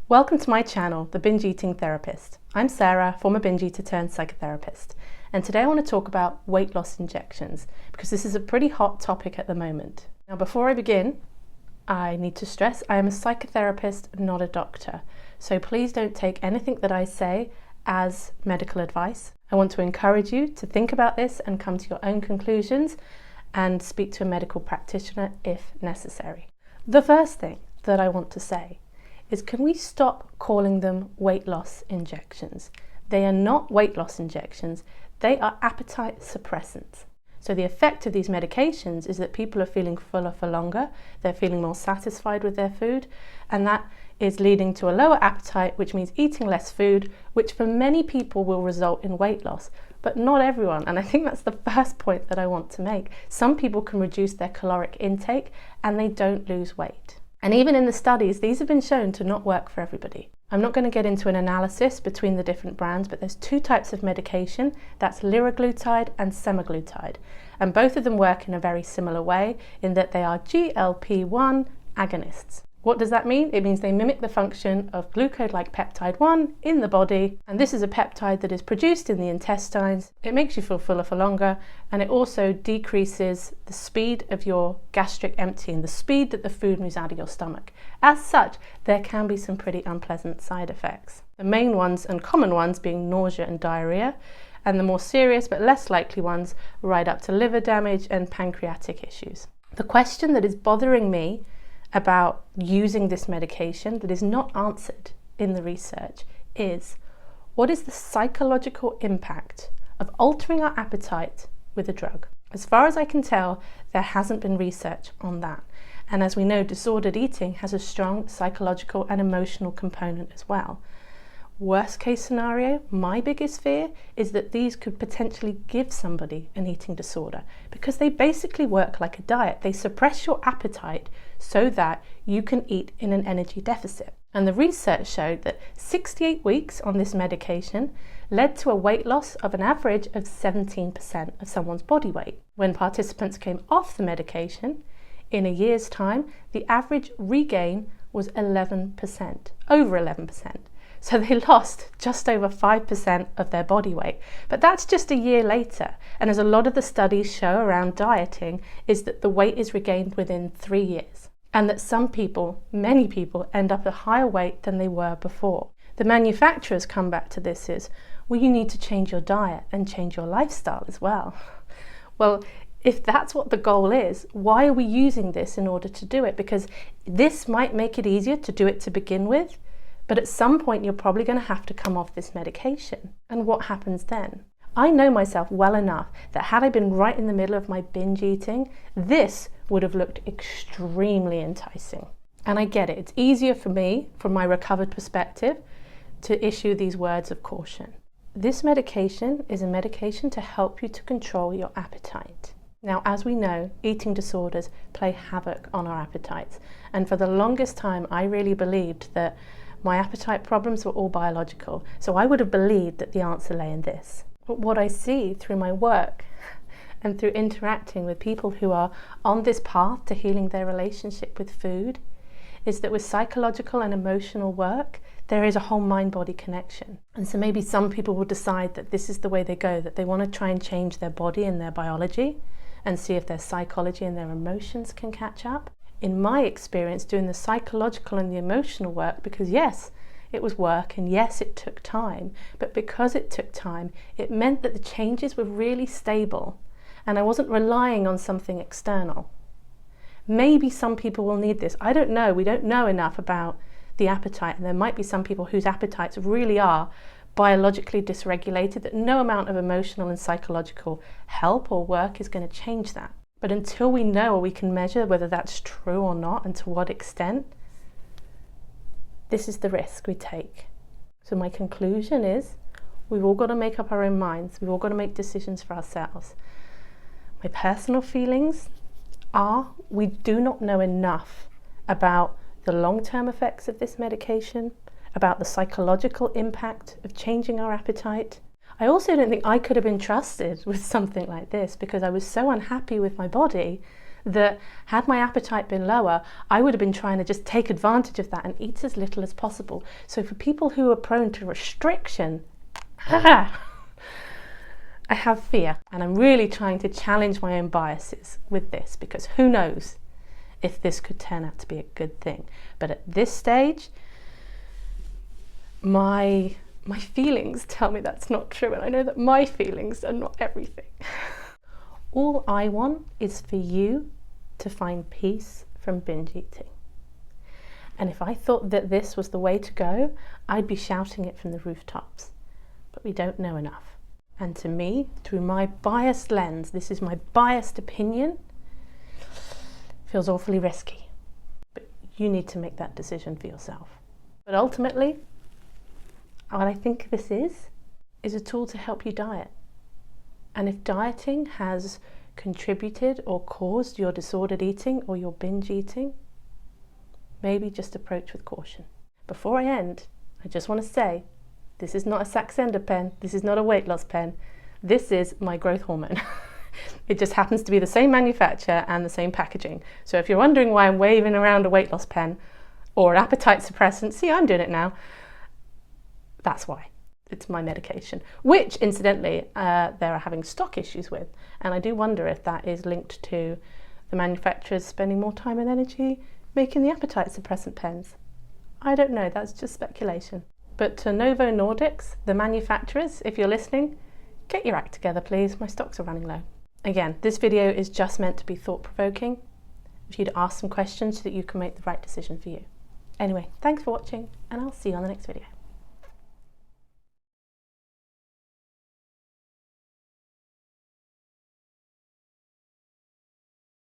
Welcome to my channel, The Binge Eating Therapist. I'm Sarah, former binge eater turned psychotherapist, and today I want to talk about weight loss injections because this is a pretty hot topic at the moment. Now, before I begin, I need to stress I am a psychotherapist, not a doctor, so please don't take anything that I say as medical advice. I want to encourage you to think about this and come to your own conclusions and speak to a medical practitioner if necessary. The first thing that I want to say is, can we stop calling them weight loss injections? They are not weight loss injections, they are appetite suppressants. So the effect of these medications is that people are feeling fuller for longer, they're feeling more satisfied with their food, and that is leading to a lower appetite, which means eating less food, which for many people will result in weight loss, but not everyone. And I think that's the first point that I want to make. Some people can reduce their caloric intake and they don't lose weight. And even in the studies, these have been shown to not work for everybody. I'm not going to get into an analysis between the different brands, but there's two types of medication. That's liraglutide and semaglutide. And both of them work in a very similar way in that they are GLP-1 agonists. What does that mean? It means they mimic the function of glucose-like peptide 1 in the body, and this is a peptide that is produced in the intestines. It makes you feel fuller for longer, and it also decreases the speed of your gastric emptying, the speed that the food moves out of your stomach. As such, there can be some pretty unpleasant side effects. The main ones and common ones being nausea and diarrhea, and the more serious but less likely ones right up to liver damage and pancreatic issues. The question that is bothering me about using this medication that is not answered in the research is, what is the psychological impact of altering our appetite with a drug? As far as I can tell, there hasn't been research on that. And as we know, disordered eating has a strong psychological and emotional component as well. Worst case scenario, my biggest fear is that these could potentially give somebody an eating disorder because they basically work like a diet. They suppress your appetite so that you can eat in an energy deficit. And the research showed that 68 weeks on this medication led to a weight loss of an average of 17% of someone's body weight. When participants came off the medication, in a year's time, the average regain was 11%, over 11%. So they lost just over 5% of their body weight. But that's just a year later. And as a lot of the studies show around dieting, is that the weight is regained within 3 years. And that some people, many people, end up at higher weight than they were before. The manufacturers come back to this is, well, you need to change your diet and change your lifestyle as well. Well, if that's what the goal is, why are we using this in order to do it? Because this might make it easier to do it to begin with, but at some point you're probably going to have to come off this medication. And what happens then? I know myself well enough that had I been right in the middle of my binge eating, this would have looked extremely enticing. And I get it. It's easier for me, from my recovered perspective, to issue these words of caution. This medication is a medication to help you to control your appetite. Now, as we know, eating disorders play havoc on our appetites. And for the longest time, I really believed that my appetite problems were all biological, so I would have believed that the answer lay in this. But what I see through my work and through interacting with people who are on this path to healing their relationship with food is that with psychological and emotional work, there is a whole mind-body connection. And so maybe some people will decide that this is the way they go, that they want to try and change their body and their biology and see if their psychology and their emotions can catch up. In my experience, doing the psychological and the emotional work, because yes, it was work and yes, it took time, but because it took time, it meant that the changes were really stable and I wasn't relying on something external. Maybe some people will need this. I don't know. We don't know enough about the appetite, and there might be some people whose appetites really are biologically dysregulated, that no amount of emotional and psychological help or work is going to change that. But until we know or we can measure whether that's true or not and to what extent, this is the risk we take. So my conclusion is, we've all got to make up our own minds. We've all got to make decisions for ourselves. My personal feelings are, we do not know enough about the long-term effects of this medication, about the psychological impact of changing our appetite. I also don't think I could have been trusted with something like this because I was so unhappy with my body that had my appetite been lower, I would have been trying to just take advantage of that and eat as little as possible. So for people who are prone to restriction, I have fear, and I'm really trying to challenge my own biases with this, because who knows if this could turn out to be a good thing. But at this stage, my feelings tell me that's not true, and I know that my feelings are not everything. All I want is for you to find peace from binge eating. And if I thought that this was the way to go, I'd be shouting it from the rooftops. But we don't know enough. And to me, through my biased lens, this is my biased opinion, feels awfully risky. But you need to make that decision for yourself. But ultimately, what I think this is a tool to help you diet. And if dieting has contributed or caused your disordered eating or your binge eating, maybe just approach with caution. Before I end, I just want to say, this is not a Saxenda pen, this is not a weight loss pen, this is my growth hormone. It just happens to be the same manufacturer and the same packaging. So if you're wondering why I'm waving around a weight loss pen or an appetite suppressant, see, I'm doing it now, that's why. It's my medication, which incidentally they're having stock issues with, and I do wonder if that is linked to the manufacturers spending more time and energy making the appetite suppressant pens. I don't know, that's just speculation. But to Novo Nordics, the manufacturers, if you're listening, get your act together please, my stocks are running low. Again, this video is just meant to be thought-provoking, for you to ask some questions so that you can make the right decision for you. Anyway, thanks for watching, and I'll see you on the next video.